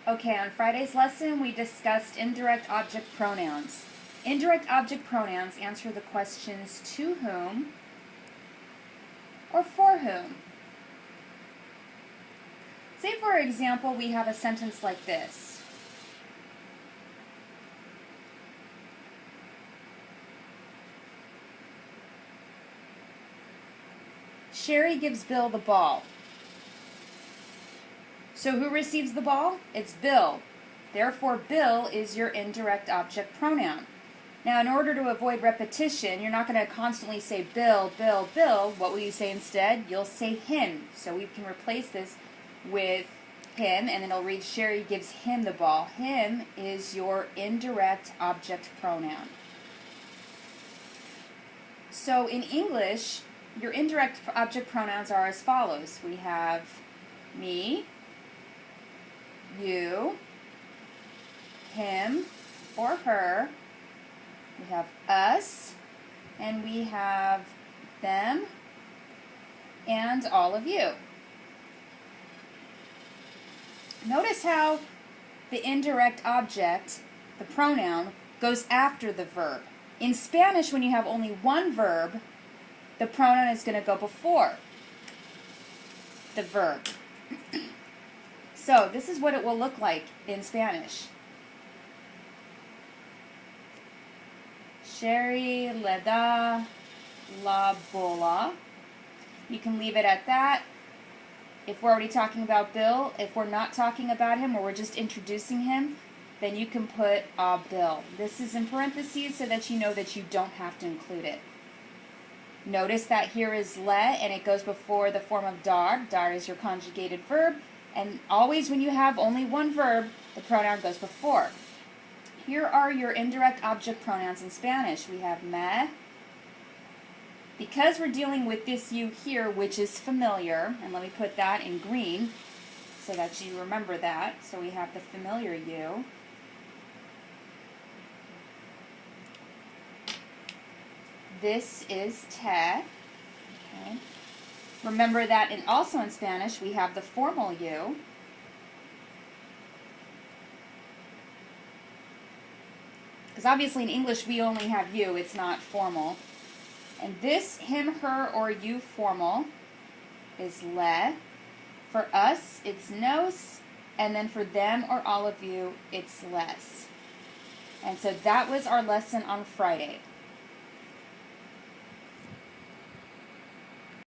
Okay, on Friday's lesson, we discussed indirect object pronouns. Indirect object pronouns answer the questions to whom or for whom. Say, for example, we have a sentence like this. Sherry gives Bill the ball. So who receives the ball? It's Bill. Therefore, Bill is your indirect object pronoun. Now, in order to avoid repetition, you're not going to constantly say Bill, Bill, Bill. What will you say instead? You'll say him. So we can replace this with him, and then it'll read Sherry gives him the ball. Him is your indirect object pronoun. So in English, your indirect object pronouns are as follows. We have me, you, him or her, we have us, and we have them, and all of you. Notice how the indirect object, the pronoun, goes after the verb. In Spanish, when you have only one verb, the pronoun is going to go before the verb. So this is what it will look like in Spanish. Sherry le da la bola. You can leave it at that. If we're already talking about Bill, if we're not talking about him or we're just introducing him, then you can put Bill. This is in parentheses so that you know that you don't have to include it. Notice that here is le, and it goes before the form of dar. Dar is your conjugated verb, and always when you have only one verb, the pronoun goes before. Here are your indirect object pronouns in Spanish. We have me. Because we're dealing with this you here, which is familiar, and let me put that in green so that you remember that. So we have the familiar you. This is te. Okay. Remember that also in Spanish we have the formal you. Because obviously in English we only have you, it's not formal. And this him, her, or you formal is le. For us it's nos, and then for them or all of you it's les. And so that was our lesson on Friday.